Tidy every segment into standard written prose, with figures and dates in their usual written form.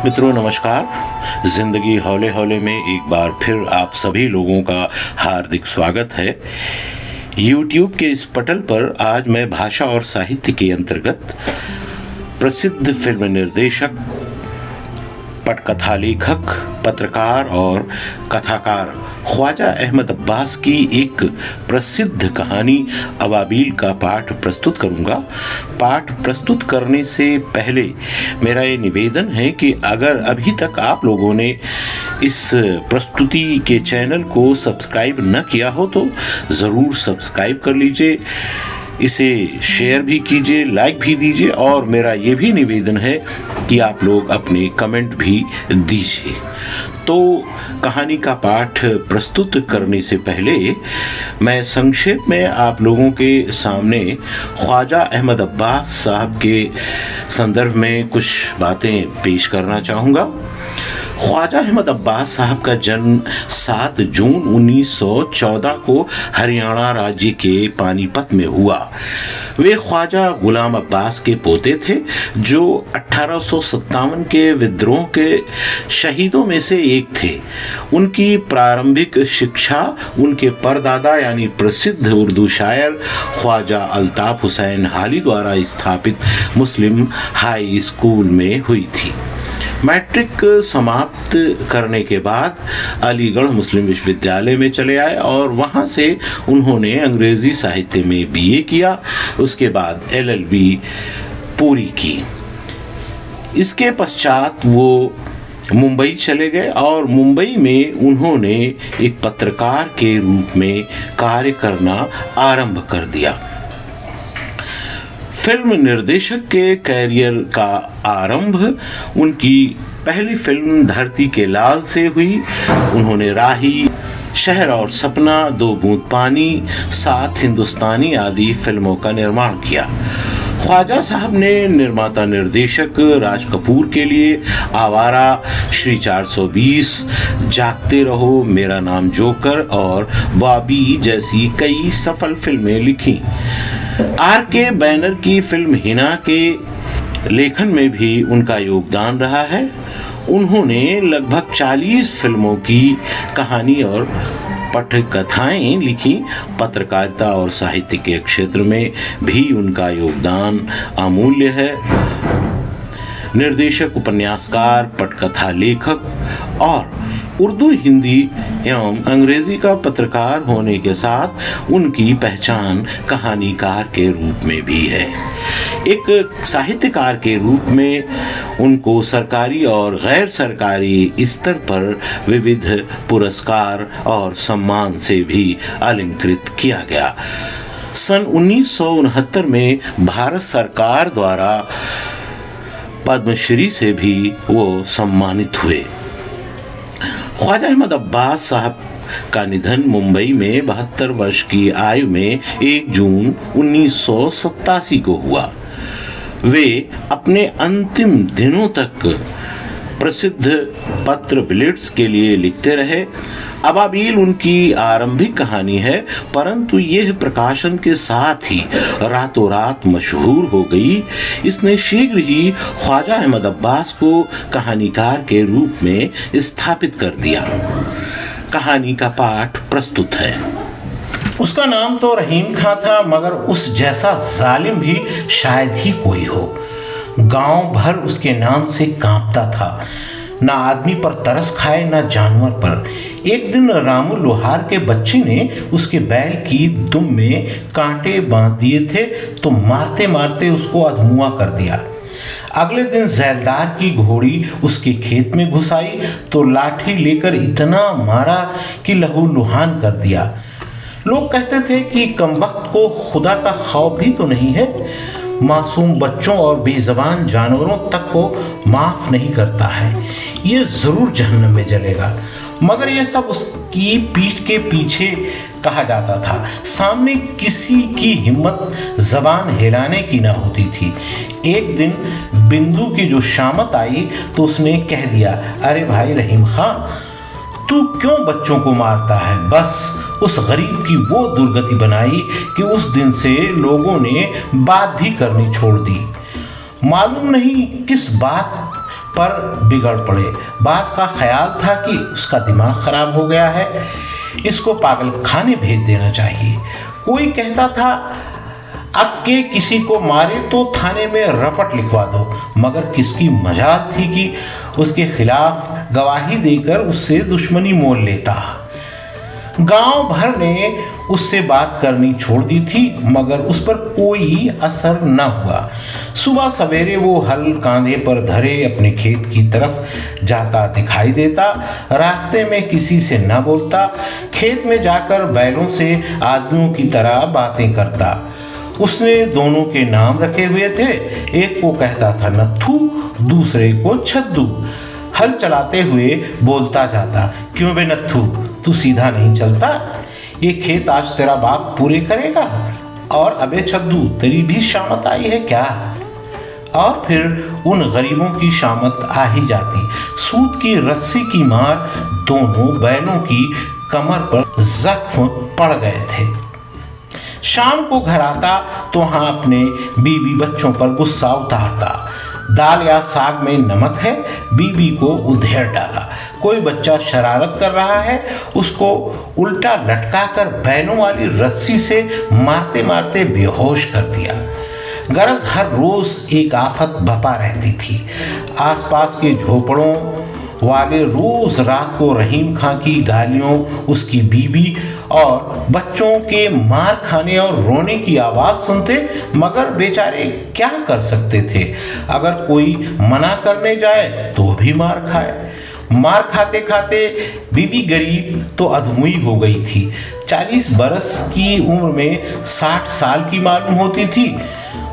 मित्रों नमस्कार। जिंदगी हौले हौले में एक बार फिर आप सभी लोगों का हार्दिक स्वागत है। YouTube के इस पटल पर आज मैं भाषा और साहित्य के अंतर्गत प्रसिद्ध फिल्म निर्देशक, पटकथा लेखक, पत्रकार और कथाकार ख्वाजा अहमद अब्बास की एक प्रसिद्ध कहानी अबाबील का पाठ प्रस्तुत करूंगा। पाठ प्रस्तुत करने से पहले मेरा ये निवेदन है कि अगर अभी तक आप लोगों ने इस प्रस्तुति के चैनल को सब्सक्राइब न किया हो तो ज़रूर सब्सक्राइब कर लीजिए, इसे शेयर भी कीजिए, लाइक भी दीजिए और मेरा ये भी निवेदन है कि आप लोग अपने कमेंट भी दीजिए। तो कहानी का पाठ प्रस्तुत करने से पहले मैं संक्षेप में आप लोगों के सामने ख्वाजा अहमद अब्बास साहब के संदर्भ में कुछ बातें पेश करना चाहूँगा। ख्वाजा अहमद अब्बास साहब का जन्म 7 जून 1914 को हरियाणा राज्य के पानीपत में हुआ। वे ख्वाजा गुलाम अब्बास के पोते थे जो 1857 के विद्रोह के शहीदों में से एक थे। उनकी प्रारंभिक शिक्षा उनके परदादा यानी प्रसिद्ध उर्दू शायर ख्वाजा अल्ताफ हुसैन हाली द्वारा स्थापित मुस्लिम हाई स्कूल में हुई थी। मैट्रिक समाप्त करने के बाद अलीगढ़ मुस्लिम विश्वविद्यालय में चले आए और वहां से उन्होंने अंग्रेजी साहित्य में बीए किया। उसके बाद LLB पूरी की। इसके पश्चात वो मुंबई चले गए और मुंबई में उन्होंने एक पत्रकार के रूप में कार्य करना आरंभ कर दिया। फिल्म निर्देशक के कैरियर का आरंभ उनकी पहली फिल्म धरती के लाल से हुई। उन्होंने राही, शहर और सपना, 2 बूंद पानी, 7 हिंदुस्तानी आदि फिल्मों का निर्माण किया। ख्वाजा साहब ने निर्माता निर्देशक राज कपूर के लिए आवारा, श्री 420, जागते रहो, मेरा नाम जोकर और बॉबी जैसी कई सफल फिल्में लिखी। RK बैनर की फिल्म हिना के लेखन में भी उनका योगदान रहा है। उन्होंने लगभग 40 फिल्मों की कहानी और पटकथाएं लिखी। पत्रकारिता और साहित्य के क्षेत्र में भी उनका योगदान अमूल्य है। निर्देशक, उपन्यासकार, पटकथा लेखक और उर्दू, हिंदी एवं अंग्रेजी का पत्रकार होने के साथ उनकी पहचान कहानीकार के रूप में भी है। एक साहित्यकार के रूप में उनको सरकारी और गैर सरकारी स्तर पर विविध पुरस्कार और सम्मान से भी अलंकृत किया गया। सन 1969 में भारत सरकार द्वारा पद्मश्री से भी वो सम्मानित हुए। ख्वाजा अहमद अब्बास साहब का निधन मुंबई में 72 वर्ष की आयु में 1 जून 1987 को हुआ। वे अपने अंतिम दिनों तक प्रसिद्ध पत्र विलिट्स के लिए लिखते रहे। अबाबील उनकी आरंभिक कहानी है, परंतु यह प्रकाशन के साथ ही रातों रात मशहूर हो गई। इसने शीघ्र ही ख्वाजा अहमद अब्बास को कहानीकार के रूप में स्थापित कर दिया। कहानी का पाठ प्रस्तुत है। उसका नाम तो रहीम खां था, मगर उस जैसा जालिम भी शायद ही कोई हो। गांव भर उसके नाम से कांपता था। ना आदमी पर तरस खाए, ना जानवर पर। एक दिन रामू लोहार के बच्चे ने उसके बैल की दुम में कांटे बांध दिए थे तो मारते मारते उसको अधमुआ कर दिया। अगले दिन जैलदार की घोड़ी उसके खेत में घुस आई तो लाठी लेकर इतना मारा कि लहू लुहान कर दिया। लोग कहते थे कि कमबख्त को खुदा का खौफ भी तो नहीं है, मासूम बच्चों और बेज़बान जानवरों तक को माफ नहीं करता है, ये जरूर जहन्नम में जलेगा। मगर यह सब उसकी पीठ के पीछे कहा जाता था। सामने किसी की हिम्मत जबान हिलाने की ना होती थी। एक दिन बिंदु की जो शामत आई तो उसने कह दिया, अरे भाई रहीम खां, तू क्यों बच्चों को मारता है? बस उस गरीब की वो दुर्गति बनाई कि उस दिन से लोगों ने बात भी करनी छोड़ दी। मालूम नहीं किस बात पर बिगड़ पड़े। बास का ख्याल था कि उसका दिमाग खराब हो गया है, इसको पागल खाने भेज देना चाहिए। कोई कहता था अब के किसी को मारे तो थाने में रपट लिखवा दो, मगर किसकी मजाल थी कि उसके खिलाफ गवाही देकर उससे दुश्मनी मोल लेता। गांव भर ने उससे बात करनी छोड़ दी थी, मगर उस पर कोई असर न हुआ। सुबह सवेरे वो हल कांधे पर धरे अपने खेत की तरफ जाता दिखाई देता। रास्ते में किसी से न बोलता, खेत में जाकर बैलों से आदमियों की तरह बातें करता। उसने दोनों के नाम रखे हुए थे, एक को कहता था नत्थू, दूसरे को छद्दू। हल चलाते हुए बोलता जाता, क्यों बे नत्थू, तू सीधा नहीं चलता? ये खेत आज तेरा बाप पूरे करेगा। और अबे छद्दू, तेरी भी शामत आई है क्या? और फिर उन गरीबों की शामत आ ही जाती। सूत की रस्सी की मार दोनों बैलों की कमर पर जख्म पड़ गए थे। शाम को घर आता तो वहां अपने बीवी बच्चों पर गुस्सा उतारता। दाल या साग में नमक है, बीबी को उधेड़ डाला। कोई बच्चा शरारत कर रहा है, उसको उल्टा लटकाकर बैलों वाली रस्सी से मारते मारते बेहोश कर दिया। गरज हर रोज एक आफत बपा रहती थी। आसपास के झोपड़ों वाले रोज रात को रहीम खां की गालियों, उसकी बीबी और बच्चों के मार खाने और रोने की आवाज सुनते, मगर बेचारे क्या कर सकते थे? अगर कोई मना करने जाए तो भी मार खाए। मार खाते खाते बीबी गरीब तो अधमुई हो गई थी। 40 बरस की उम्र में 60 साल की मालूम होती थी।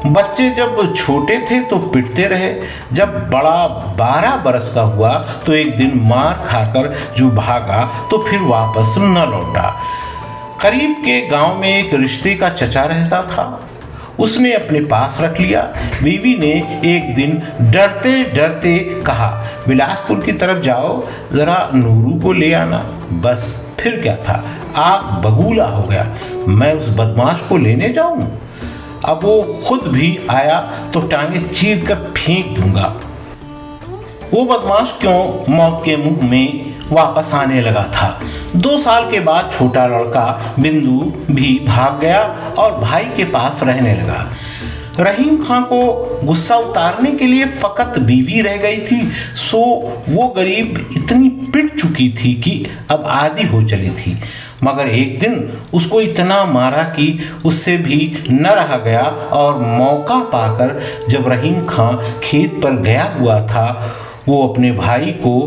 बच्चे जब छोटे थे तो पिटते रहे, जब बड़ा 12 बरस का हुआ तो एक दिन मार खाकर जो भागा तो फिर वापस न लौटा। करीब के गांव में एक रिश्ते का चचा रहता था, उसने अपने पास रख लिया। बीवी ने एक दिन डरते डरते कहा, बिलासपुर की तरफ जाओ, जरा नूरू को ले आना। बस फिर क्या था, आग बबूला हो गया। मैं उस बदमाश को लेने जाऊं? अब वो खुद भी आया तो टांगे चीर कर फेंक दूंगा। वो बदमाश क्यों मौत के मुंह में वापस आने लगा था। 2 साल के बाद छोटा लड़का बिंदु भी भाग गया और भाई के पास रहने लगा। रहीम खां को गुस्सा उतारने के लिए फकत बीवी रह गई थी, सो वो गरीब इतनी पिट चुकी थी कि अब आदी हो चली थी। मगर एक दिन उसको इतना मारा कि उससे भी न रहा गया और मौका पाकर जब रहीम खां खेत पर गया हुआ था, वो अपने भाई को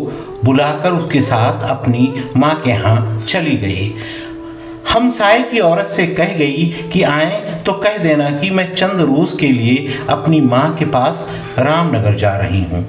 बुलाकर उसके साथ अपनी माँ के यहाँ चली गई। हमसाए की औरत से कह गई कि आए तो कह देना कि मैं चंद रोज के लिए अपनी माँ के पास रामनगर जा रही हूँ।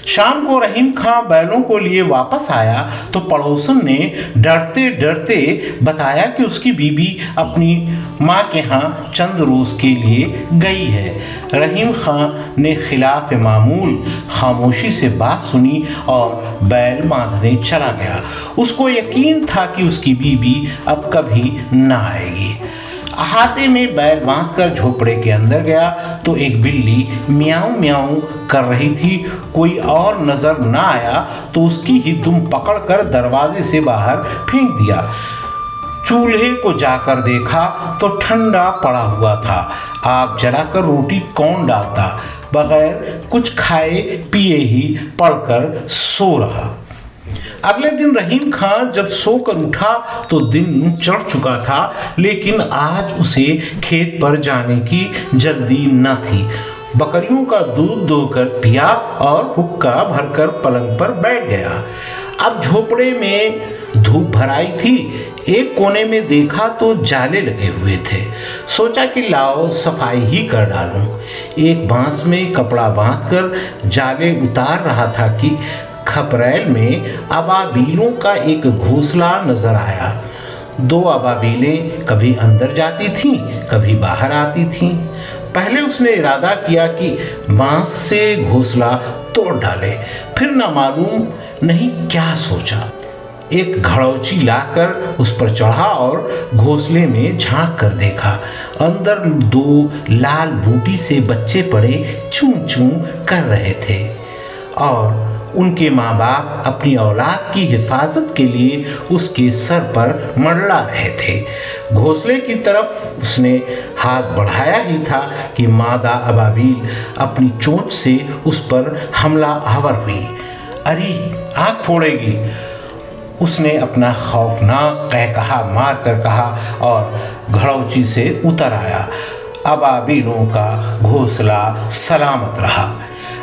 शाम को रहीम खां बैलों को लिए वापस आया तो पड़ोसन ने डरते डरते बताया कि उसकी बीबी अपनी माँ के यहाँ चंद रोज के लिए गई है। रहीम खां ने खिलाफ मामूल खामोशी से बात सुनी और बैल बांधने चला गया। उसको यकीन था कि उसकी बीबी अब कभी न आएगी। अहाते में बैल बांधकर झोपड़े के अंदर गया तो एक बिल्ली म्याऊं म्याऊं कर रही थी। कोई और नजर न आया तो उसकी ही दुम पकड़कर दरवाजे से बाहर फेंक दिया। चूल्हे को जाकर देखा तो ठंडा पड़ा हुआ था। आग जलाकर रोटी कौन डालता? बगैर कुछ खाए पिए ही पड़कर सो रहा। अगले दिन रहीम खां जब सोकर उठा तो दिन चढ़ चुका था, लेकिन आज उसे खेत पर जाने की जल्दी न थी। बकरियों का दूध दोकर पिया और हुक्का भरकर पलंग पर बैठ गया। अब झोपड़े में धूप भराई थी। एक कोने में देखा तो जाले लगे हुए थे। सोचा कि लाओ सफाई ही कर डालूं। एक बांस में कपड़ा बांधकर जाले उतार रहा था कि खपरेल में अबाबीलों का एक घोंसला नजर आया। 2 अबाबीलें कभी अंदर जाती थीं, कभी बाहर आती थीं। पहले उसने इरादा किया कि बांस से घोंसला तोड़ डाले, फिर ना मालूम नहीं क्या सोचा। एक घड़ौची लाकर उस पर चढ़ा और घोंसले में झांक कर देखा। अंदर 2 लाल बूटी से बच्चे पड़े चूं चूं कर रहे थे और उनके माँ बाप अपनी औलाद की हिफाजत के लिए उसके सर पर मंडला रहे थे। घोंसले की तरफ उसने हाथ बढ़ाया ही था कि मादा अबाबील अपनी चोंच से उस पर हमला आवर हुई। अरे आँख फोड़ेगी, उसने अपना खौफनाक कहकहा मार कर कहा और घड़ौची से उतर आया। अबाबीलों का घोंसला सलामत रहा।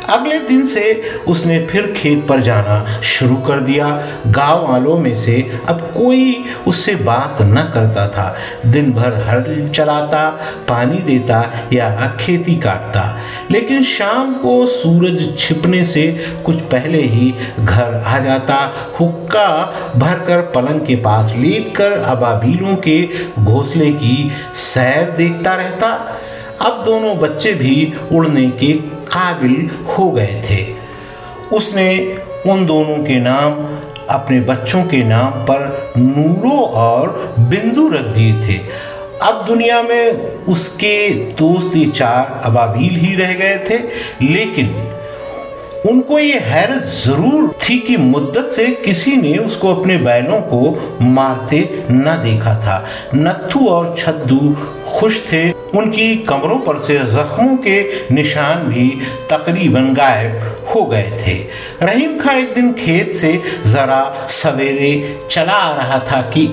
अगले दिन से उसने फिर खेत पर जाना शुरू कर दिया। गांव वालों में से अब कोई उससे बात न करता था। दिन भर हल चलाता, पानी देता या खेती काटता, लेकिन शाम को सूरज छिपने से कुछ पहले ही घर आ जाता। हुक्का भरकर पलंग के पास लेटकर अबाबीलों के घोंसले की सैर देखता रहता। अब दोनों बच्चे भी उड़ने के काबिल हो गए थे। उसने उन दोनों के नाम अपने बच्चों के नाम पर नूरो और बिंदु रख दिए थे। अब दुनिया में उसके दोस्त ये 4 अबाबील ही रह गए थे, लेकिन उनको ये हैरत जरूर थी कि मुद्दत से किसी ने उसको अपने बैलों को मारते न देखा था। नत्थू और छद्दू खुश थे। उनकी कमरों पर से जख्मों के निशान भी तकरीबन गायब हो गए थे। रहीम खां एक दिन खेत से जरा सवेरे चला आ रहा था कि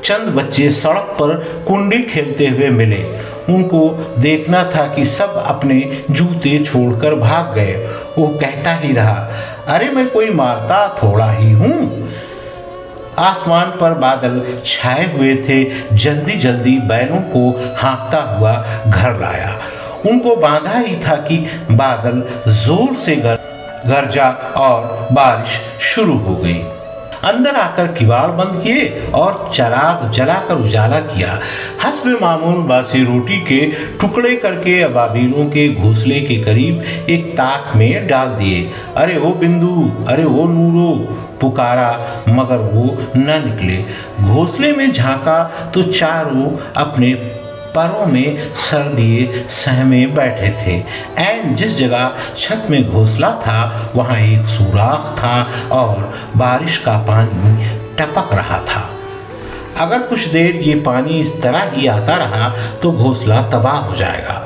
चंद बच्चे सड़क पर कुंडी खेलते हुए मिले। उनको देखना था कि सब अपने जूते छोड़कर भाग गए। वो कहता ही रहा, अरे मैं कोई मारता थोड़ा ही हूँ। आसमान पर बादल छाए हुए थे। जल्दी जल्दी बैलों को हाँकता हुआ घर लाया। उनको बांधा ही था कि बादल जोर से गरजा और बारिश शुरू हो गई। अंदर आकर किवाड़ बंद किए और चिराग जलाकर उजाला किया। हस्बे मामूल बासी रोटी के टुकड़े करके अबाबीलों के घोंसले के करीब एक ताक में डाल दिए। अरे वो बिंदु, अरे वो नूरो, पुकारा, मगर वो न निकले। घोंसले में झांका तो चारों अपने परों में सर दिए सहमे बैठे थे। ऐन जिस जगह छत में घोंसला था वहां एक सुराख था और बारिश का पानी टपक रहा था। अगर कुछ देर ये पानी इस तरह ही आता रहा तो घोंसला तबाह हो जाएगा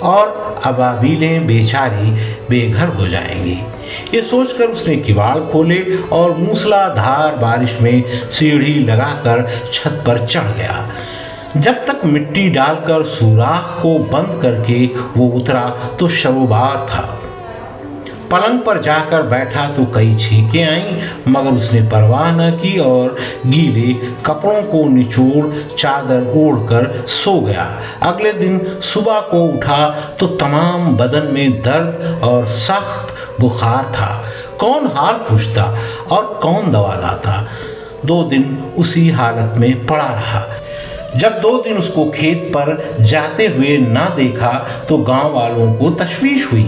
और अबाबीलें बेचारी बेघर हो जाएंगी। ये सोचकर उसने किवाड़ खोले और मूसलाधार बारिश में सीढ़ी लगाकर छत पर चढ़ गया। जब तक मिट्टी डालकर सुराख को बंद करके वो उतरा तो शर्रोबार था। पलंग पर जाकर बैठा तो कई छींकें आईं, मगर उसने परवाह न की और गीले कपड़ों को निचोड़ चादर ओढ़कर सो गया। अगले दिन सुबह को उठा तो तमाम बदन में दर्द और सख्त बुखार था। कौन हाल पूछता और कौन दवा लाता। 2 दिन उसी हालत में पड़ा रहा। जब 2 दिन उसको खेत पर जाते हुए ना देखा तो गांव वालों को तशवीश हुई।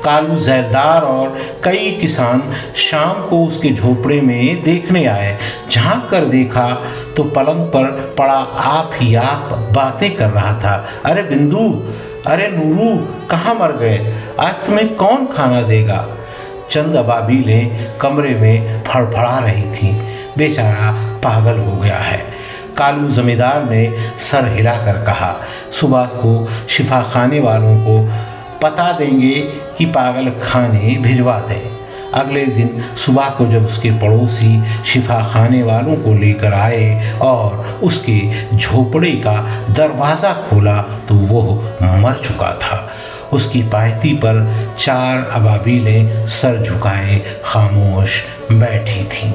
कालू जैलदार और कई किसान शाम को उसके झोपड़े में देखने आए। झांक कर देखा तो पलंग पर पड़ा आप ही आप बातें कर रहा था। अरे बिंदु, अरे नूरू, कहाँ मर गए? आज तुम्हें कौन खाना देगा? चंद अबाबीलें कमरे में फड़फड़ा रही थीं। बेचारा पागल हो गया है। कालू जमींदार ने सर हिलाकर कहा, सुबह को शिफा खाने वालों को पता देंगे कि पागल खाने भिजवा दें। अगले दिन सुबह को जब उसके पड़ोसी शिफा खाने वालों को लेकर आए और उसके झोपड़े का दरवाज़ा खोला तो वो मर चुका था। उसकी पायती पर 4 अबाबीलें सर झुकाए खामोश बैठी थीं।